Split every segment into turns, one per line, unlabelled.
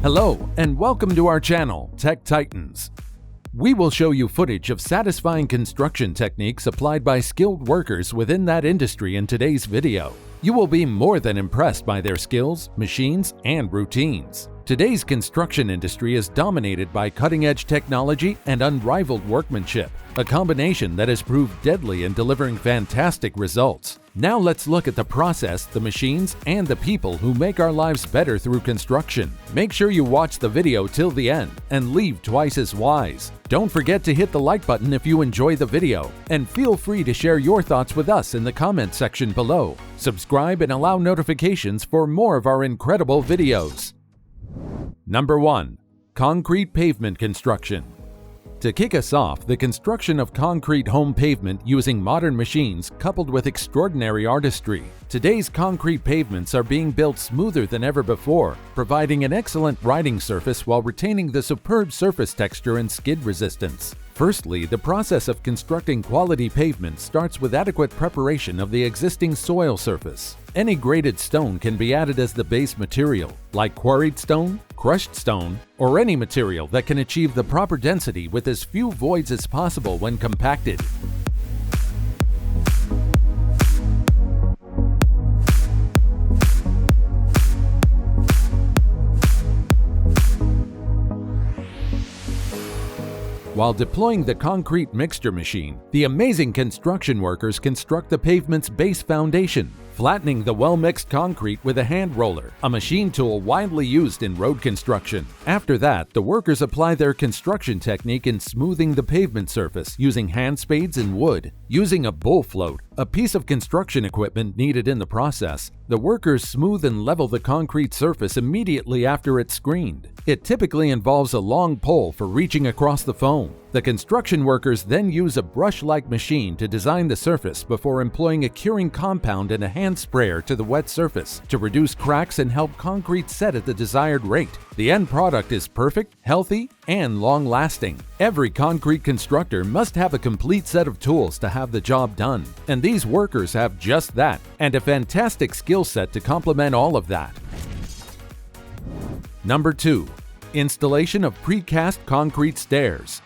Hello, and welcome to our channel, Tech Titans. We will show you footage of satisfying construction techniques applied by skilled workers within that industry in today's video. You will be more than impressed by their skills, machines, and routines. Today's construction industry is dominated by cutting-edge technology and unrivaled workmanship, a combination that has proved deadly in delivering fantastic results. Now let's look at the process, the machines, and the people who make our lives better through construction. Make sure you watch the video till the end and leave twice as wise. Don't forget to hit the like button if you enjoy the video, and feel free to share your thoughts with us in the comment section below. Subscribe and allow notifications for more of our incredible videos. Number 1. Concrete pavement construction. To kick us off, the construction of concrete home pavement using modern machines coupled with extraordinary artistry. Today's concrete pavements are being built smoother than ever before, providing an excellent riding surface while retaining the superb surface texture and skid resistance. Firstly, the process of constructing quality pavement starts with adequate preparation of the existing soil surface. Any graded stone can be added as the base material, like quarried stone, crushed stone, or any material that can achieve the proper density with as few voids as possible when compacted. While deploying the concrete mixture machine, the amazing construction workers construct the pavement's base foundation, flattening the well-mixed concrete with a hand roller, a machine tool widely used in road construction. After that, the workers apply their construction technique in smoothing the pavement surface using hand spades and wood. Using a bull float, a piece of construction equipment needed in the process, the workers smooth and level the concrete surface immediately after it's screened. It typically involves a long pole for reaching across the foam. The construction workers then use a brush-like machine to design the surface before employing a curing compound and a hand sprayer to the wet surface to reduce cracks and help concrete set at the desired rate. The end product is perfect, healthy, and long-lasting. Every concrete constructor must have a complete set of tools to have the job done, and these workers have just that, and a fantastic skill set to complement all of that. Number 2. Installation of precast concrete stairs.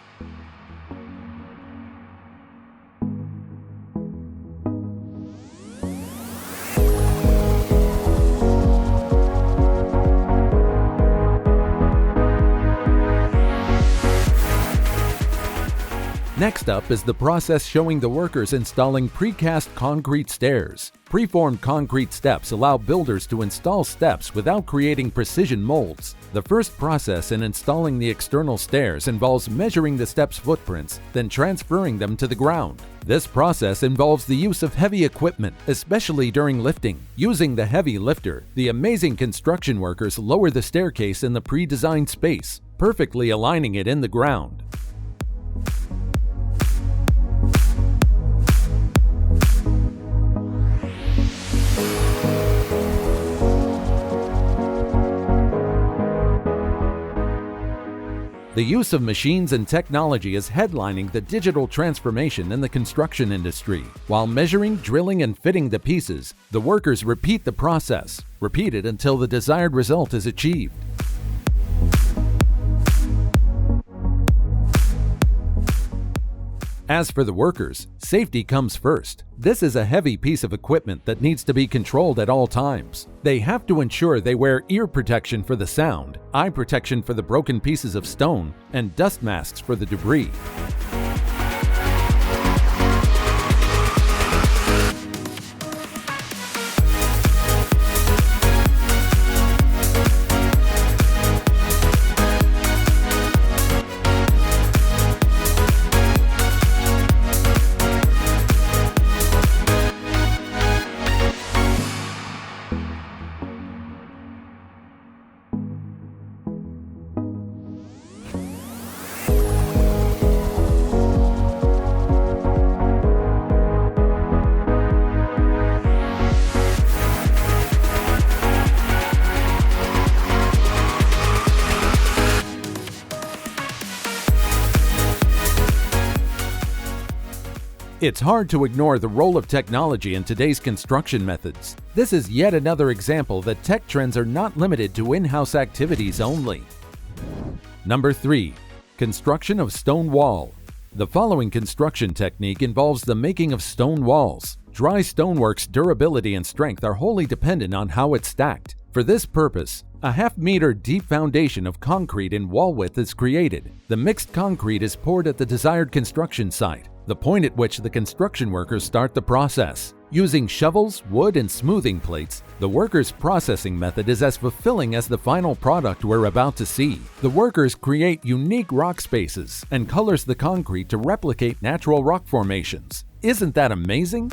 Next up is the process showing the workers installing precast concrete stairs. Preformed concrete steps allow builders to install steps without creating precision molds. The first process in installing the external stairs involves measuring the steps' footprints, then transferring them to the ground. This process involves the use of heavy equipment, especially during lifting. Using the heavy lifter, the amazing construction workers lower the staircase in the pre-designed space, perfectly aligning it in the ground. The use of machines and technology is headlining the digital transformation in the construction industry. While measuring, drilling, and fitting the pieces, the workers repeat the process, repeated until the desired result is achieved. As for the workers, safety comes first. This is a heavy piece of equipment that needs to be controlled at all times. They have to ensure they wear ear protection for the sound, eye protection for the broken pieces of stone, and dust masks for the debris. It's hard to ignore the role of technology in today's construction methods. This is yet another example that tech trends are not limited to in-house activities only. Number 3. Construction of stone wall. The following construction technique involves the making of stone walls. Dry stonework's durability and strength are wholly dependent on how it's stacked. For this purpose, a half-meter deep foundation of concrete in wall width is created. The mixed concrete is poured at the desired construction site, the point at which the construction workers start the process. Using shovels, wood, and smoothing plates, the workers' processing method is as fulfilling as the final product we're about to see. The workers create unique rock spaces and colors the concrete to replicate natural rock formations. Isn't that amazing?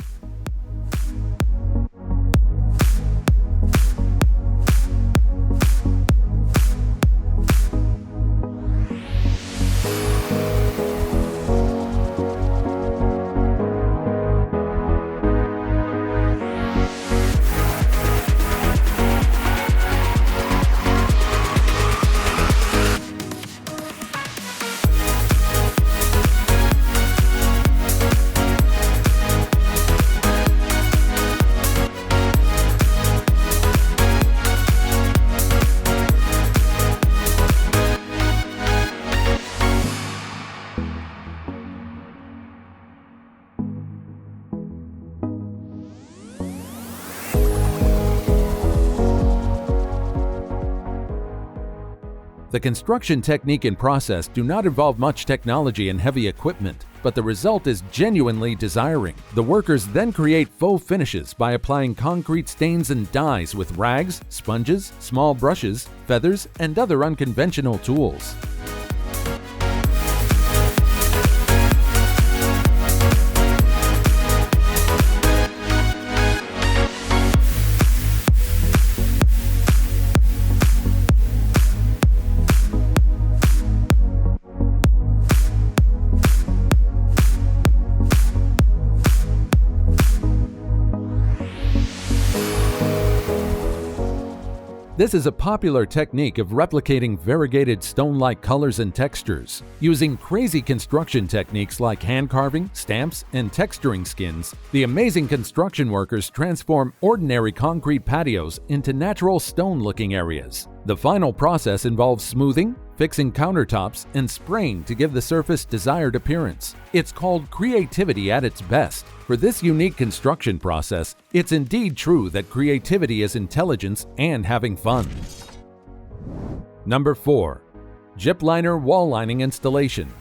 The construction technique and process do not involve much technology and heavy equipment, but the result is genuinely desiring. The workers then create faux finishes by applying concrete stains and dyes with rags, sponges, small brushes, feathers, and other unconventional tools. This is a popular technique of replicating variegated stone-like colors and textures. Using crazy construction techniques like hand carving, stamps, and texturing skins, the amazing construction workers transform ordinary concrete patios into natural stone-looking areas. The final process involves smoothing, fixing countertops, and spraying to give the surface desired appearance. It's called creativity at its best. For this unique construction process, it's indeed true that creativity is intelligence and having fun. Number 4. Zipliner wall lining installation.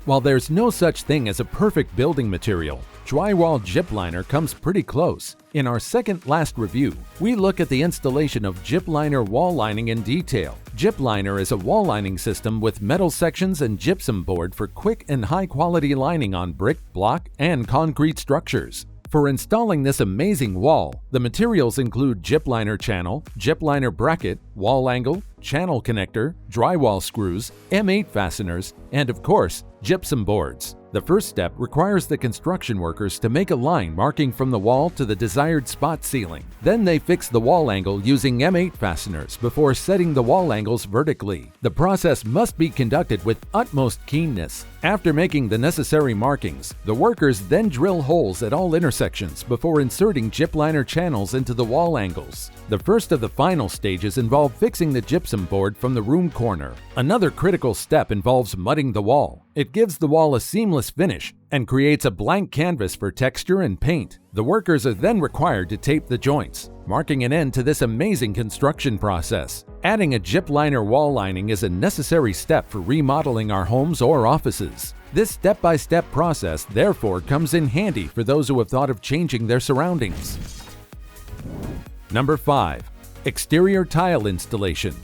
While there's no such thing as a perfect building material, drywall Zipliner comes pretty close. In our second last review, we look at the installation of Zipliner wall lining in detail. Zipliner is a wall lining system with metal sections and gypsum board for quick and high-quality lining on brick, block, and concrete structures. For installing this amazing wall, the materials include Zipliner channel, Zipliner bracket, wall angle, channel connector, drywall screws, M8 fasteners, and of course, gypsum boards. The first step requires the construction workers to make a line marking from the wall to the desired spot ceiling. Then they fix the wall angle using M8 fasteners before setting the wall angles vertically. The process must be conducted with utmost keenness. After making the necessary markings, the workers then drill holes at all intersections before inserting Zipliner channels into the wall angles. The first of the final stages involve fixing the gypsum board from the room corner. Another critical step involves mudding the wall. It gives the wall a seamless finish and creates a blank canvas for texture and paint. The workers are then required to tape the joints, marking an end to this amazing construction process. Adding a Zipliner wall lining is a necessary step for remodeling our homes or offices. This step-by-step process therefore comes in handy for those who have thought of changing their surroundings. Number 5. Exterior tile installation.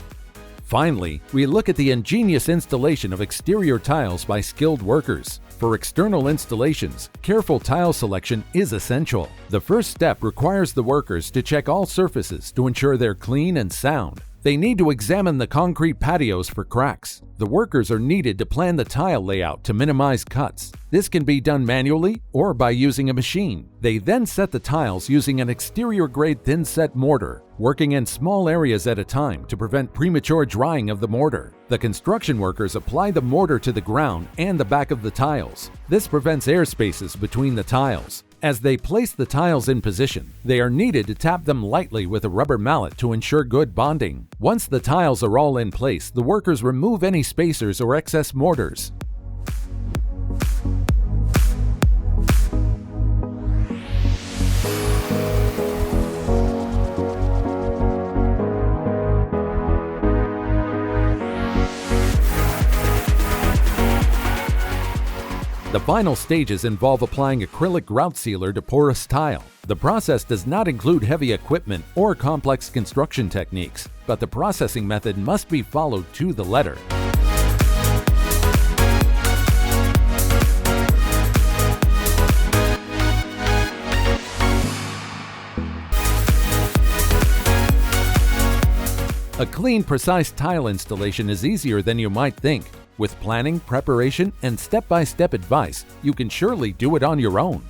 Finally, we look at the ingenious installation of exterior tiles by skilled workers. For external installations, careful tile selection is essential. The first step requires the workers to check all surfaces to ensure they're clean and sound. They need to examine the concrete patios for cracks. The workers are needed to plan the tile layout to minimize cuts. This can be done manually or by using a machine. They then set the tiles using an exterior-grade thin-set mortar, working in small areas at a time to prevent premature drying of the mortar. The construction workers apply the mortar to the ground and the back of the tiles. This prevents air spaces between the tiles. As they place the tiles in position, they are needed to tap them lightly with a rubber mallet to ensure good bonding. Once the tiles are all in place, the workers remove any spacers or excess mortars. The final stages involve applying acrylic grout sealer to porous tile. The process does not include heavy equipment or complex construction techniques, but the processing method must be followed to the letter. A clean, precise tile installation is easier than you might think. With planning, preparation, and step-by-step advice, you can surely do it on your own.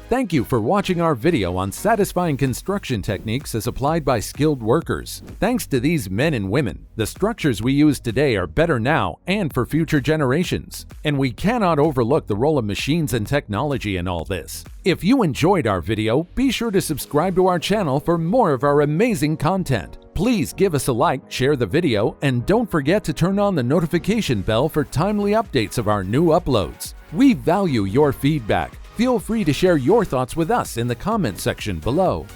Thank you for watching our video on satisfying construction techniques as applied by skilled workers. Thanks to these men and women, the structures we use today are better now and for future generations. And we cannot overlook the role of machines and technology in all this. If you enjoyed our video, be sure to subscribe to our channel for more of our amazing content. Please give us a like, share the video, and don't forget to turn on the notification bell for timely updates of our new uploads. We value your feedback. Feel free to share your thoughts with us in the comment section below.